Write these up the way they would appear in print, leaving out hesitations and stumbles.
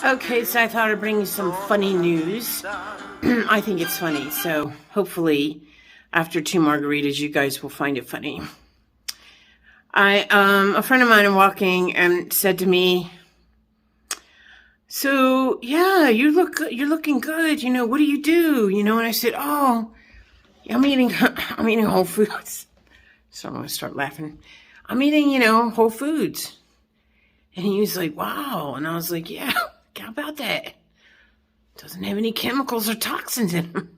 Okay, so I thought I'd bring you some funny news. I think it's funny, so hopefully after 2 margaritas, you guys will find it funny. A friend of mine walking and said to me, "So yeah, you're looking good. What do you do?" And I said, "Oh, I'm eating Whole Foods." So I'm gonna start laughing. I'm eating, Whole Foods. And he was like, "Wow." And I was like, "Yeah, how about that? Doesn't have any chemicals or toxins in them."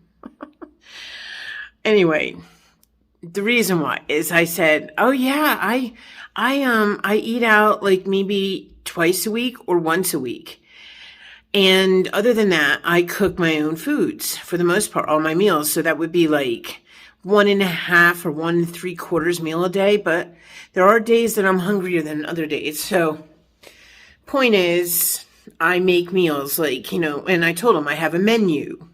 Anyway, the reason why is I said, "Oh yeah, I eat out like maybe twice a week or once a week. And other than that, I cook my own foods for the most part, all my meals. So that would be like 1.5 or 1.75 meal a day. But there are days that I'm hungrier than other days. So point is, I make meals and I told him I have a menu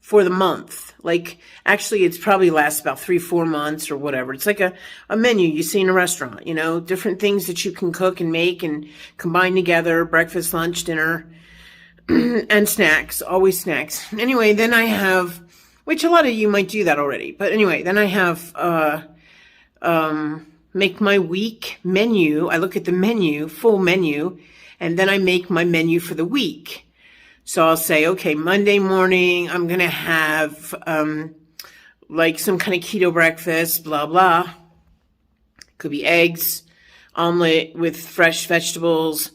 for the month. Like, actually, it's probably lasts about 3-4 months or whatever. It's like a menu you see in a restaurant, different things that you can cook and make and combine together, breakfast, lunch, dinner, and snacks, always snacks. Anyway, then I have, which a lot of you might do that already. But anyway, then I have, make my week menu. I look at the menu, full menu, and then I make my menu for the week. So I'll say, okay, Monday morning, I'm going to have, like some kind of keto breakfast, blah, blah. Could be eggs, omelet with fresh vegetables.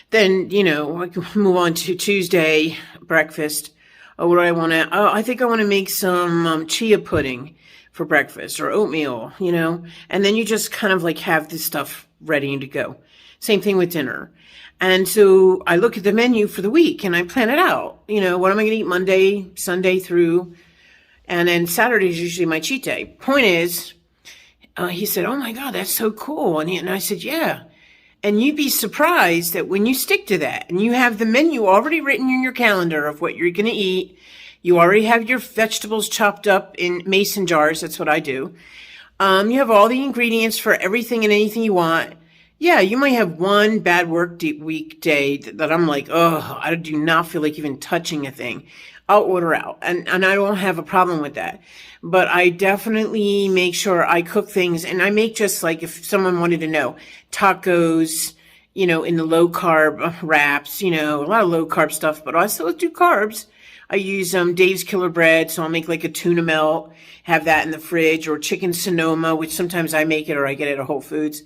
Then, I can move on to Tuesday breakfast. Oh, what do I want to, I think I want to make some chia pudding for breakfast or oatmeal, and then you just kind of like have this stuff ready to go. Same thing with dinner. And so I look at the menu for the week and I plan it out. What am I going to eat Monday, Sunday through, and then Saturday is usually my cheat day. Point is, he said, "Oh my God, that's so cool." And I said, "Yeah." And you'd be surprised that when you stick to that and you have the menu already written in your calendar of what you're going to eat, you already have your vegetables chopped up in mason jars. That's what I do. You have all the ingredients for everything and anything you want. Yeah, you might have one bad week day that I'm like, oh, I do not feel like even touching a thing. I'll order out, and I don't have a problem with that. But I definitely make sure I cook things, and I make just like, if someone wanted to know, tacos, in the low carb wraps, a lot of low carb stuff, but I still do carbs. I use Dave's Killer Bread, so I'll make like a tuna melt, have that in the fridge, or chicken Sonoma, which sometimes I make it or I get it at Whole Foods.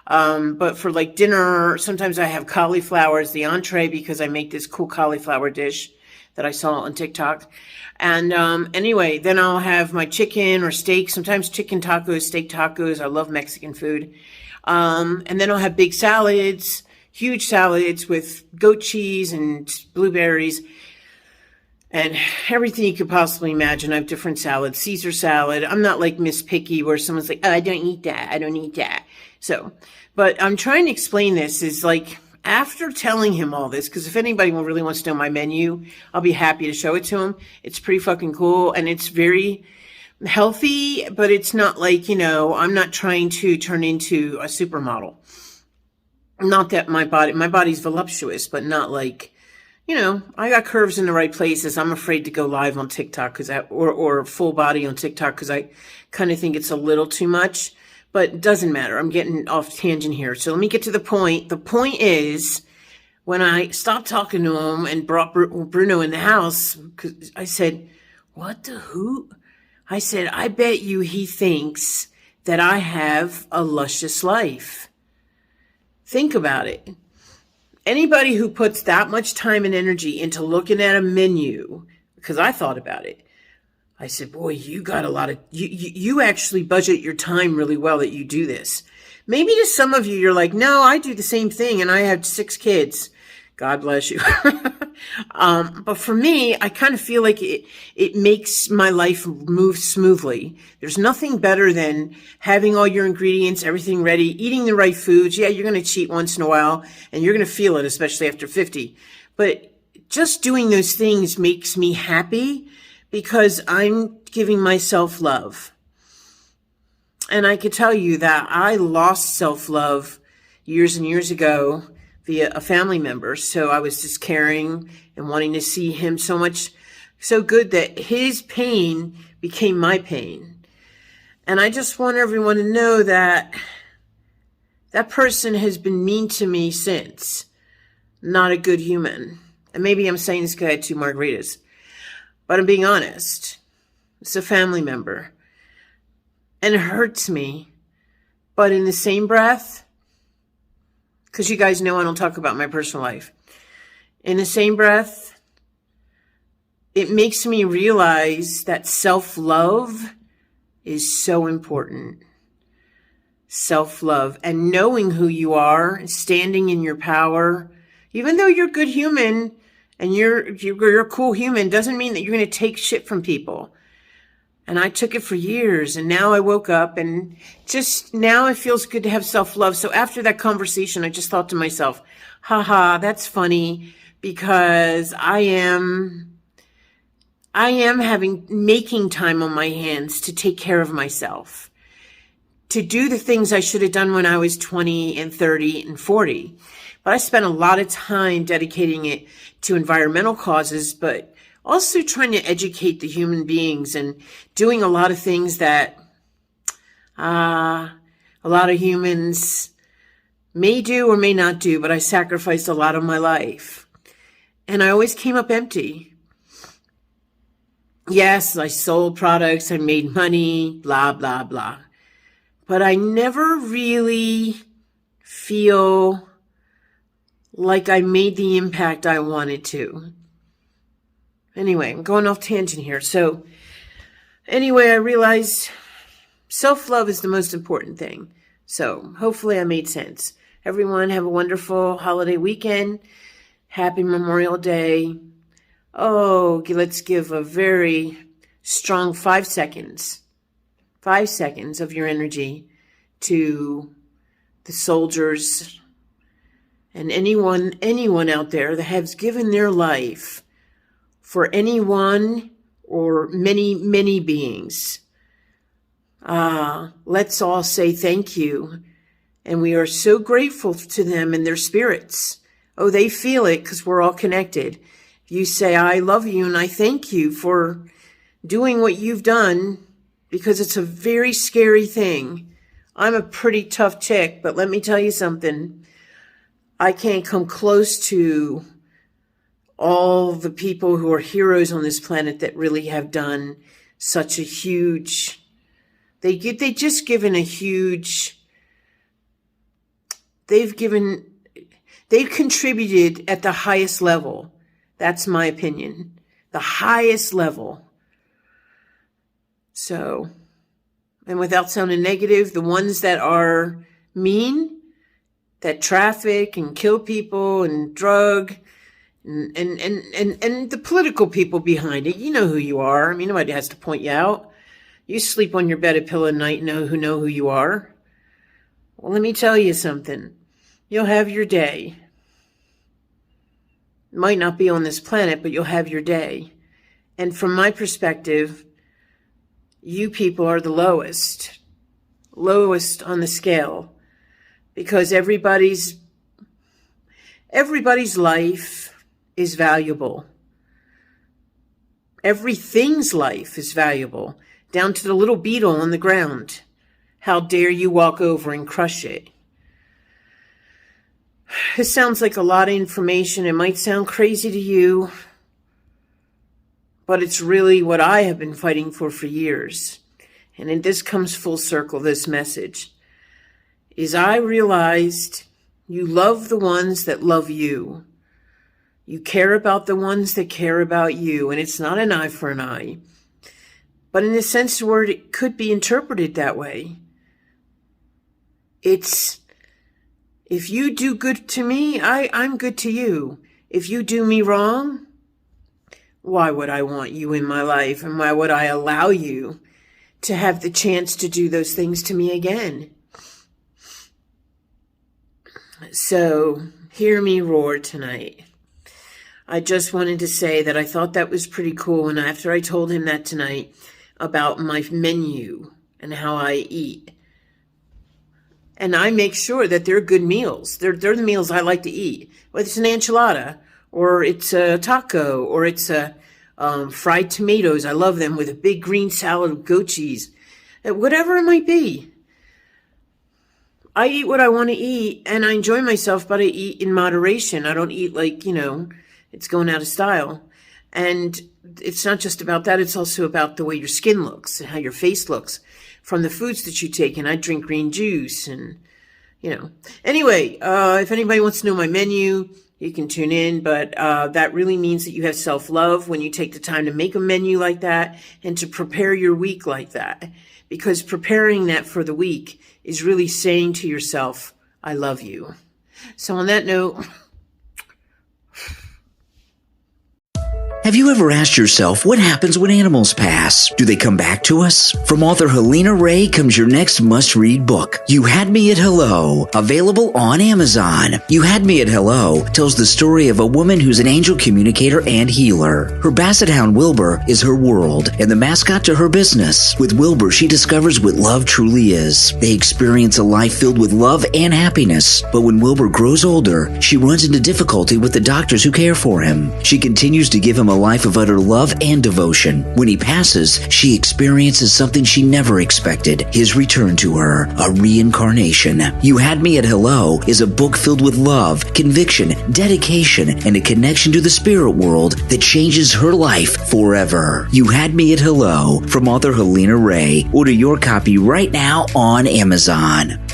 But for like dinner, sometimes I have cauliflower as the entree because I make this cool cauliflower dish that I saw on TikTok. And anyway, then I'll have my chicken or steak, sometimes chicken tacos, steak tacos. I love Mexican food. And then I'll have big salads, huge salads with goat cheese and blueberries and everything you could possibly imagine. I have different salads, Caesar salad. I'm not like Miss Picky where someone's like, "Oh, I don't eat that. I don't eat that." So, but I'm trying to explain this is like, after telling him all this, because if anybody really wants to know my menu, I'll be happy to show it to him. It's pretty fucking cool, and it's very healthy, but it's not like, I'm not trying to turn into a supermodel. Not that my body's voluptuous, but not like, I got curves in the right places. I'm afraid to go live on TikTok or full body on TikTok because I kind of think it's a little too much. But it doesn't matter. I'm getting off tangent here. So let me get to the point. The point is, when I stopped talking to him and brought Bruno in the house, because I said, "What the hoot?" I said, "I bet you he thinks that I have a luscious life." Think about it. Anybody who puts that much time and energy into looking at a menu, because I thought about it, I said, "Boy, you got a lot of, you actually budget your time really well that you do this." Maybe to some of you, you're like, "No, I do the same thing and I have 6 kids." God bless you. But for me, I kind of feel like it makes my life move smoothly. There's nothing better than having all your ingredients, everything ready, eating the right foods. Yeah, you're going to cheat once in a while and you're going to feel it, especially after 50. But just doing those things makes me happy, because I'm giving myself love. And I could tell you that I lost self-love years and years ago via a family member. So I was just caring and wanting to see him so much, so good that his pain became my pain. And I just want everyone to know that that person has been mean to me since. Not a good human. And maybe I'm saying this because I had 2 margaritas. But I'm being honest. It's a family member. And it hurts me. But in the same breath, because you guys know I don't talk about my personal life. In the same breath, it makes me realize that self-love is so important. Self-love and knowing who you are, standing in your power, even though you're a good human and you're a cool human, doesn't mean that you're going to take shit from people. And I took it for years, and now I woke up, and just now it feels good to have self-love. So after that conversation, I just thought to myself, haha, that's funny, because I am making time on my hands to take care of myself, to do the things I should have done when I was 20 and 30 and 40. But I spent a lot of time dedicating it to environmental causes, but also trying to educate the human beings and doing a lot of things that a lot of humans may do or may not do, but I sacrificed a lot of my life. And I always came up empty. Yes, I sold products, I made money, blah, blah, blah. But I never really feel like I made the impact I wanted to. Anyway, I'm going off tangent here. So anyway, I realized self-love is the most important thing. So hopefully I made sense. Everyone have a wonderful holiday weekend. Happy Memorial Day. Oh, let's give a very strong 5 seconds. 5 seconds of your energy to the soldiers and anyone out there that has given their life for anyone or many beings. Let's all say thank you. And we are so grateful to them and their spirits. Oh, they feel it because we're all connected. You say, I love you and I thank you for doing what you've done, because it's a very scary thing. I'm a pretty tough chick, but let me tell you something. I can't come close to all the people who are heroes on this planet that really have done such a huge, they've contributed at the highest level. That's my opinion. The highest level. So, and without sounding negative, the ones that are mean, that traffic and kill people and drug and the political people behind it, you know who you are. I mean, nobody has to point you out. You sleep on your bedded pillow at night, know who you are. Well, let me tell you something. You'll have your day. Might not be on this planet, but you'll have your day. And from my perspective, you people are the lowest on the scale, because everybody's life is valuable. Everything's life is valuable, down to the little beetle on the ground. How dare you walk over and crush it? This sounds like a lot of information. It might sound crazy to you, but it's really what I have been fighting for years. And this comes full circle, this message, is I realized you love the ones that love you. You care about the ones that care about you, and it's not an eye for an eye. But in the sense of the word, it could be interpreted that way. It's, if you do good to me, I'm good to you. If you do me wrong, why would I want you in my life? And why would I allow you to have the chance to do those things to me again? So, hear me roar tonight. I just wanted to say that I thought that was pretty cool. And after I told him that tonight about my menu and how I eat, And I make sure that they're good meals. They're the meals I like to eat. Whether it's an enchilada, or it's a taco, or it's a fried tomatoes. I love them with a big green salad of goat cheese. Whatever it might be. I eat what I want to eat, and I enjoy myself, but I eat in moderation. I don't eat like, it's going out of style. And it's not just about that. It's also about the way your skin looks and how your face looks from the foods that you take. And I drink green juice and, Anyway, if anybody wants to know my menu, you can tune in. But that really means that you have self-love when you take the time to make a menu like that and to prepare your week like that. Because preparing that for the week is really saying to yourself, I love you. So on that note, have you ever asked yourself what happens when animals pass? Do they come back to us? From author Helena Ray comes your next must-read book, You Had Me at Hello, available on Amazon. You Had Me at Hello tells the story of a woman who's an angel communicator and healer. Her basset hound Wilbur is her world and the mascot to her business. With Wilbur, she discovers what love truly is. They experience a life filled with love and happiness. But when Wilbur grows older, she runs into difficulty with the doctors who care for him. She continues to give him a life of utter love and devotion. When he passes, she experiences something she never expected, his return to her, a reincarnation. You Had Me at Hello is a book filled with love, conviction, dedication, and a connection to the spirit world that changes her life forever. You Had Me at Hello from author Helena Ray. Order your copy right now on Amazon.